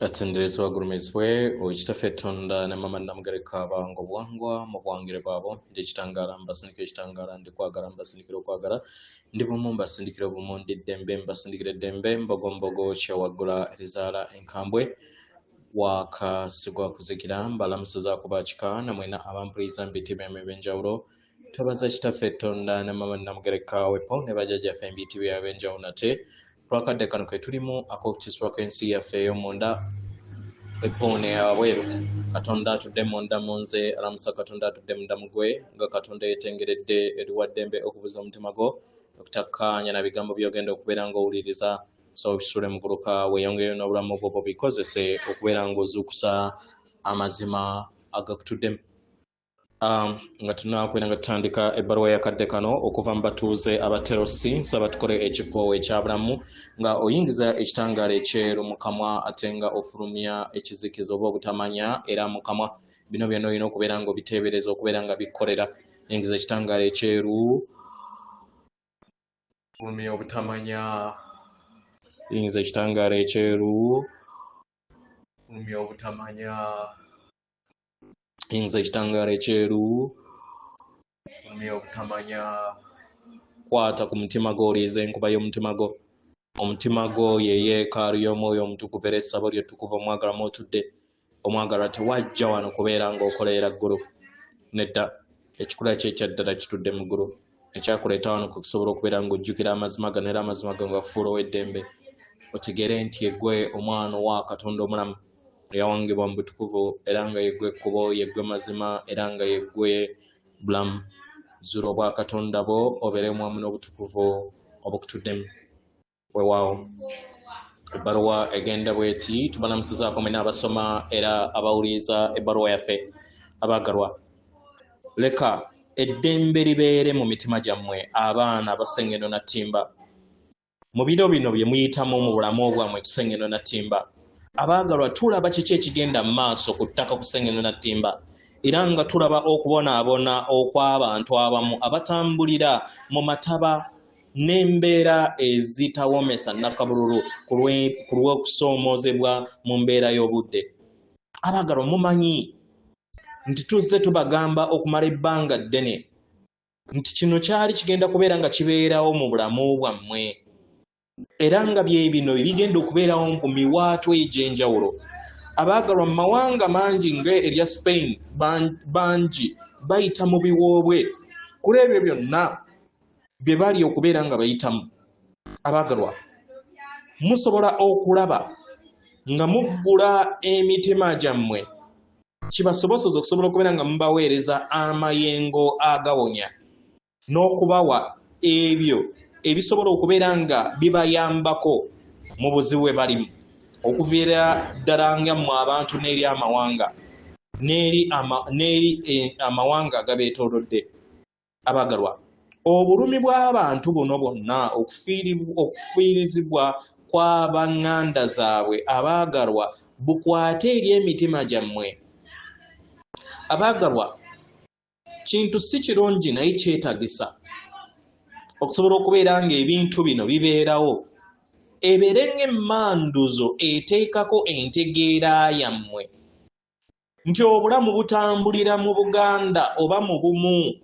Atenderezwa gurumizwe oikitafe tonda ne mama namugereka bango bwangwa mu bwangire bwabo ndikitangala mbasindikire kitangala ndikwagala mbasindikire okwagala ndi bumu mbasindikire bumu ndi ddembe mbasindikire ddembe mbogombogo kyawagula erizala enkambwe wakasigwa kuzigira mbalamusiza kubakika namwena abampuliriza mbitibya benjawulo tobaza kitafe tonda ne mama namugereka wepo ne bajajjaffe mbitibya benjawulo nate twakadde kano ke tulimu akokukisibwa kw'ensi yaffe ey'omunda epoone yabweru katonda atudde munda munze alamusa katonda atudde munda mugwe nga katonda yetengeredde eriwaddembe okubuza omutima gwo okutakkaanya na bigambo byogenda okubeera ng'owuliriza so bisule muguluka weeyongeyo n'obulamu bwo bikozese okubeera ng'ozuukusa amazima agakutuddemu nga tunakwera nga tutandika ebbaluwa yakadde kano okuva mu batuuze abaterosi nsaba tukole ekikoowo ekyabulamu nga oyingiza ekitangaala ekyeru mu kamwa ate nga ofulumya ekizikiza oba obutamanya era mu kamwa bino byonna olina okubeera nga obiteebereza okubeera nga bikolera yingiza ekitangaala ekyeru fulumya obutamanya yingiza ekitangaala ekyeru fulumya obutamanya yingiza ekitangaala ekyeru fulumya obutamanya kwata ku mutima gwo oliiza enkuba y'omutima gwo omutima gwo yeyeekaalu y'omwoyo omutukuvu era essabo lyettukuvu omwagala mwotudde omwagala tewajja wano kubeera ng'okoleera ggulu nedda ekikula kye ekyaddala kitudde mu ggulu ekyakuleeta wano kusobola okubeera ng'ojjukira amazima gano era amazima gano gafuula ow'eddembe otegeere nti eggwe omwana owa katonda omulamu yawangibwa mu butukuvu era nga yeggwe ekkubo yeggwe mazima era nga yeggwe bulamu zuula obwa katonda bo obeere mwamu n'obutukuvu obukutuddemu weewaawo ebbaluwa egenda bweti tubalamusizaako mwena abasoma era abawuliriza ebbaluwa yaffe abaagalwa leka eddembe libeere mu mitima gyammwe abaana abasengendo na ttimba mu biro bino bye muyitamu mu bulamu bwammwe tusengendo na ttimba abaagalwa tulaba kiki ekigenda mu maaso ku ttaka kusengendo na ttimba era nga tulaba okubonaabona okw'abantu abamu abatambulira mu mataba n'embeera ezitawomesa nnakabululu ku lw'okusoomoozebwa mu mbeera y'obudde. Abaagalwa mumanyi nti tuzze tubagamba okumala ebbanga ddene nti kino kyali kigenda kubeera nga kibeerawo mu bulamu bwammwe era nga bye bino bigenda okubeerawo ku miwaatwa egy'enjawulo. Abaagalwa mu mawanga mangi ng'erya Spain bangi bayita mu biwoobwe kuli ebyo byonna bye bali okubeera nga bayitamu. Abaagalwa musobola okulaba nga muggula emitima gyammwe kibasobozesa okusobola okubeera nga mubaweereza amayengo agawonya n'okubawa ebyo ebisobola okubeera nga bibayambako mu buzibu bwe balimu okuviira ddala nga mmwe abantu n'eri amawanga n'eri amawanga agabeetoolodde. Abaagalwa obulumi bw'abantu buno bwonna okufiirizibwa kw'abaŋŋanda zaabwe abaagalwa bukwate eri emitima gyammwe. Abaagalwa kintu si kirungi naye kyetagisa okusobola okubeera ng'ebintu bino bibeerawo ebeere ng'emmanduzo eteekako entegeera yammwe nti obulamu butambulira mu Buganda oba mu bumu.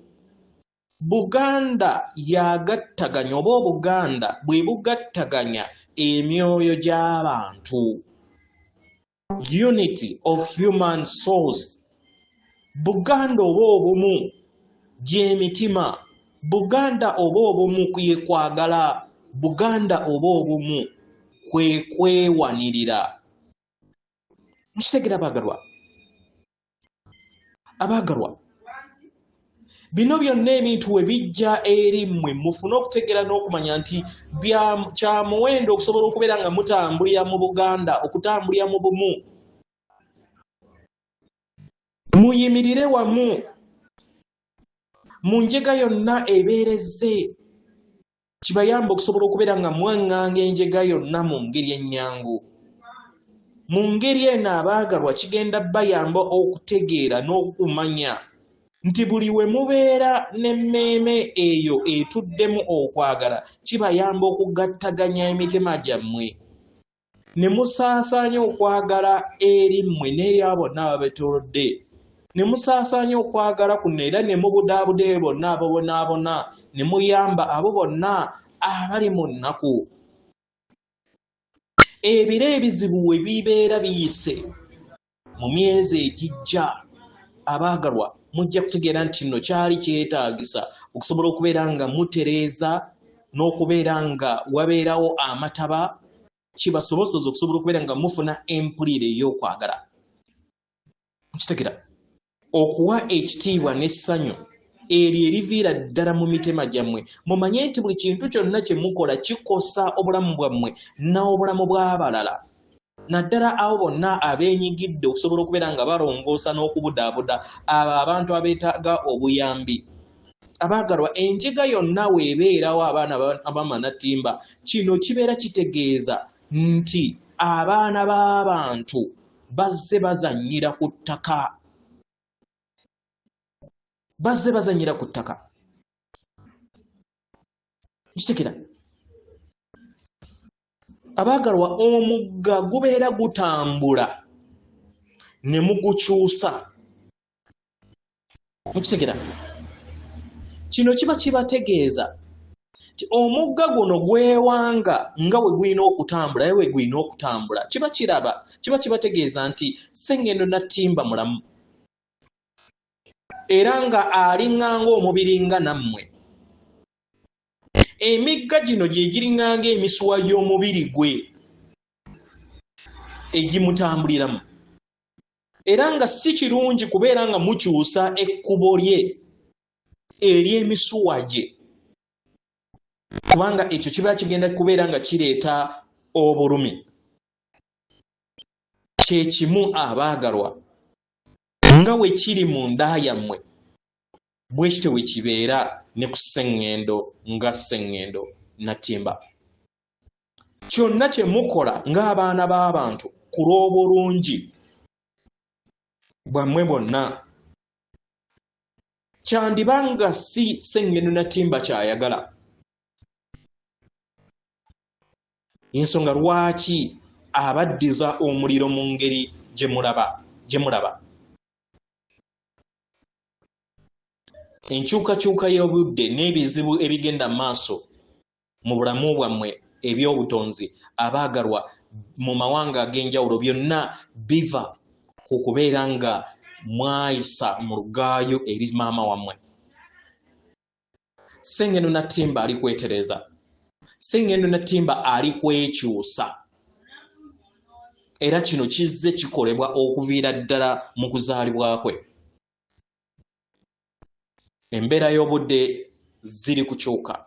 Buganda yagattaganya oba Obuganda bwe bugattaganya emyoyo gy'abantu, unity of human souls. Buganda oba obumu gy'emitima, Buganda oba obumu kwe kwagala, Buganda oba obumu kwe kwewanirira. Mukitegera abaagalwa? Abaagalwa bino byonna ebintu we bijja eri mmwe mufune okutegeera n'okumanya nti kya muwendo okusobola okubeera nga mutambulira mu Buganda, okutambulira mu bumu. Muyimirire wamu mu njega yonna ebeerezze kibayamba okusobola okubeera nga mwaŋŋanga enjega yonna mu ngeri ennyangu. Mu ngeri eno abaagalwa kigenda bayamba okutegeera n'okumanya nti buli we mubeera n'emmeeme eyo etuddemu okwagala kibayamba okugattaganya emitima gyammwe. ne musaasaanya okwagala eri mmwe n'eri abo bonna ababeetoolodde, ne musaasaanya okwagala kuno era ne mubudaabuda bonna abobonaabona, ne muyamba abo bonna abali mu nnaku. Ebiro ebizibu we bibeera biyise mu myezi egijja, abaagalwa mujja kutegeera nti kino kyali kyetaagisa okusobola okubeera nga mutereeza n'okubeera nga wabeerawo amataba kibasobozesa okusobola okubeera nga mufuna empulire ey'okwagala. Mukitegera okuwa ekitiibwa n'essanyu eryo eriviira ddala mu mitima gyammwe. Mumanye nti buli kintu kyonna kye mukola kikosa obulamu bwammwe n'obulamu bw'abalala, naddala abo bonna abeenyigidde okusobola okubeera nga balongoosa n'okubudaabuda abo abantu abeetaaga obuyambi. Abaagalwa, enjega yonna weebeerawo abaana ab'amanattimba, kino kibeera kitegeeza nti abaana b'abantu bazze bazannyira ku ttaka. Bazze bazannyira ku ttaka. Kitekera abaagalwa, omugga gubeera gutambula ne mugukyusa. Mukitegera kino kiba kibategeeza nti omugga guno gwewanga nga we gulina okutambula ye we gulina okutambula. Kiba kibategeeza nti Sengendo Nattimba mulamu era nga alinganga omubiri nga nammwe. Emigga gino gye giringanga emisuwa y'omubiri gwe egimutambuliramu, era nga si kirungi kubeera nga mukyusa ekkubo lye ery'emisuwa gye, kubanga ekyo kiba kigenda kubeera nga kireeta obulumi. Kye kimu abaagalwa, nga we kiri mu nda yammwe bwe kityo we kibeera ne ku Sengendo nga Sengendo Nattimba. Kyonna kye mukola ng'abaana b'abantu ku lw'obulungi bwammwe bwonna, kyandibanga si Sengendo Nattimba kyayagala. Ensonga lwaki abaddiza omuliro mu ngeri gye mulaba. Enkyukakyuka y'obudde n'ebizibu ebigenda maaso mu bulamu bwammwe eby'obutonzi, abaagalwa, mu mawanga ag'enjawulo, byonna biva ku kubeera nga mwayisa mu lugaayo eri maama wammwe. Sengendo Nattimba ali kwetereza. Sengendo Nattimba ali kwekyusa. Era kino kizze kikolebwa okuviira ddala mu kuzaalibwa kwe. Embeera y'obudde ziri kukyuka,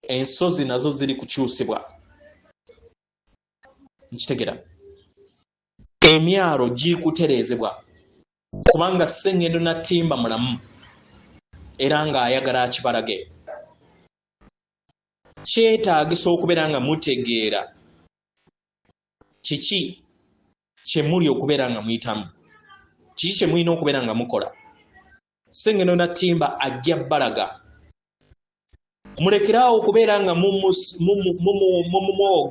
ensozi nazo ziri kukyusibwa. Nkitegera emyalo giri kutereezebwa, kubanga Sengendo Nattimba mulamu era ng'ayagala akibalage. Kyetaagisa okubeera nga mutegeera kiki kye muli okubeera nga muyitamu, kiki kye mulina okubeera nga mukola. Sengendo Nattimba ajja balaga. Mulekerawo okubeera nga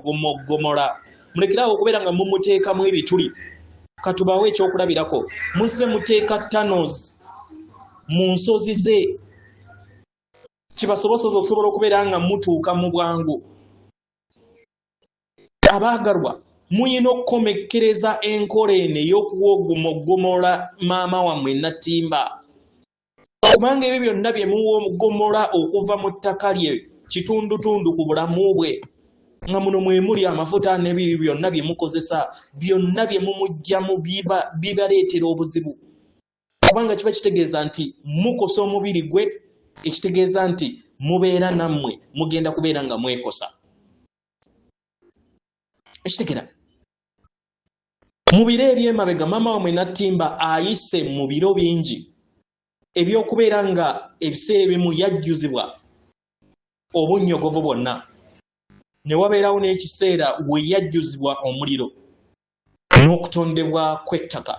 mumugomora, mulekerawo okubeera nga mumuteekamu ebituli. Katubawo ekyokulabirako, muzze muteeka tunnels mu nsozi ze, kibasobozesa okusobola okubeera nga mutuuka mu bwangu. Abaagalwa, muyina okukomekkereza enkola eno ey'okuwogomogomola maama wammwe Nattimba, kubanga ebyo byonna bye muwogomola okuva mu ttaka lye kitundutundu ku bulamu bwe, nga muno mwe muli amafuta n'ebiri byonna bye mukozesa, byonna bye mumugyamu bibaleetera obuzibu, kubanga kiba kitegeeza nti mukosa omubiri gwe, ekitegeeza nti mubeera nammwe mugenda kubeera nga mwekosa. Ekitegera mu biro eby'emabega maama wammwe Nattimba ayise mu biro bingi eby'okubeera nga ebiseera ebimu yajjuzibwa obunnyogovu bwonna, ne wabeerawo n'ekiseera we yajjuzibwa omuliro n'okutondebwa kw'ettaka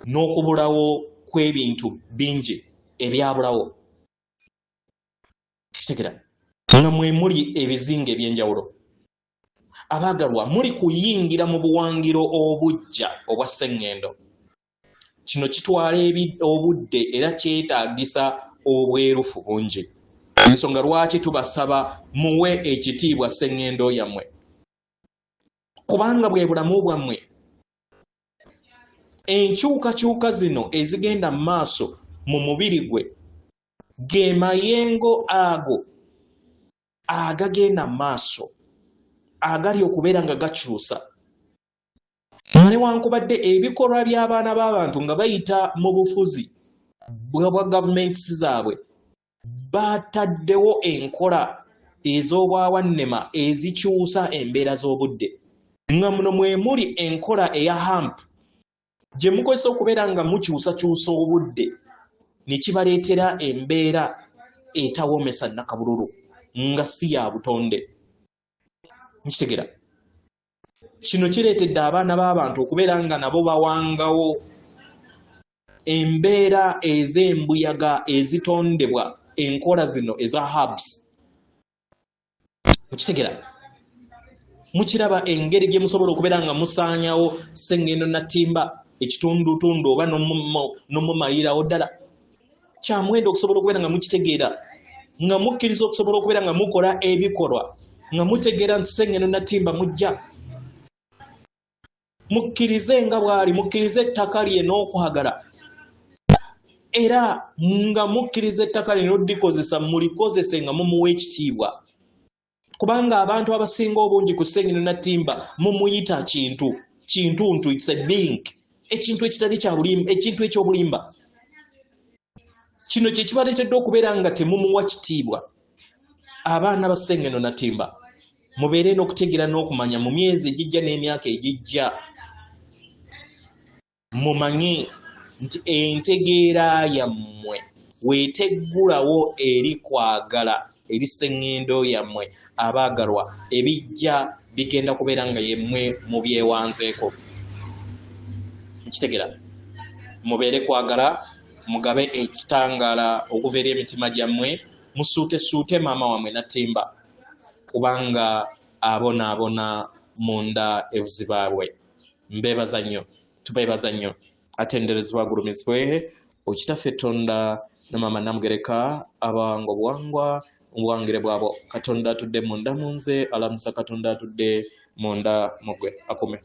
n'okubulawo kw'ebintu bingi ebyabulawo. Kitegera nga mwe muli ebizinga eby'enjawulo. Abaagalwa muli kuyingira mu buwangiro obujja obwa sseŋŋendo. Kino kitwala obudde era kyetaagisa obwerufu bungi. Ensonga lwaki tubasaba muwe ekitiibwa sseŋŋendo yammwe. Kubanga bwe bulamu bwammwe. Enkyukakyuka zino ezigenda mu maaso mu mubiri gwe ge mayengo ago agagenda mu maaso agali okubeera nga gakyusa. Newankubadde ebikolwa by'abaana b'abantu nga bayita mu bufuzi bwa gavumenti zaabwe bataddewo enkola ez'obwawannema ezikyusa embeera z'obudde. Nga muno mwe muli enkola eya HAMP gye mukozesa okubeera nga mukyusakyusa obudde ne kibaleetera embeera etawoomesa nnakabululu nga si ya butonde. Nkitegeera. Kino kireetedde abaana b'abantu okubeera nga nabo bawangawo embeera ez'embuyaga ezitondebwa enkola zino eza hubs. Mukitegeera. Mukiraba engeri gye musobola okubeera nga musaanyawo sseŋŋendo nattimba ekitundutundu oba n'omumalirawo ddala. Kya muwendo okusobola okubeera nga mukitegeera nga mukkiriza okusobola okubeera nga mukola ebikolwa nga mutegeera nti sseŋŋendo nattimba mujja. Mukkirize nga bw'ali, mukkirize ettaka lye n'okwagala. Era nga mukkiriza ettaka lye n'oddikozesa mulikozese nga mumuwa ekitiibwa. Kubanga abantu abasinga obungi ku sseŋŋendo nattimba mumuyita kintuntu, it's a being, ekintu ekitali kya bulimba, ekintu ekyobulimba. Kino kye kibaleetedde okubeera nga temumuwa kitiibwa. Abaana ba sseŋŋendo nattimba mubeere n'okutegeera n'okumanya mu myezi egijja n'emyaka egijja mumanye nti entegeera yammwe weeteggulawo eri kwagala eri sseŋŋendo yammwe abaagalwa ebijja bigenda kubeera nga yemmwe mubyewanzeeko. Mukitegeera. Mubeere kwagala, mugabe ekitangaala okuva eri emitima gyammwe, musuutesuute maama wammwe Nattimba kubanga abonaabona munda ebuzibaabwe. Mbeebaza nnyo, tubeebaza nnyo. Atenderezebwa agulumizibwe Okitaffe Tonda ne Maama Namugereka abawanga obuwangwa obuwangire bwabo. Katonda atudde munda mu nze, alamusa Katonda atudde munda mu gwe. Akume.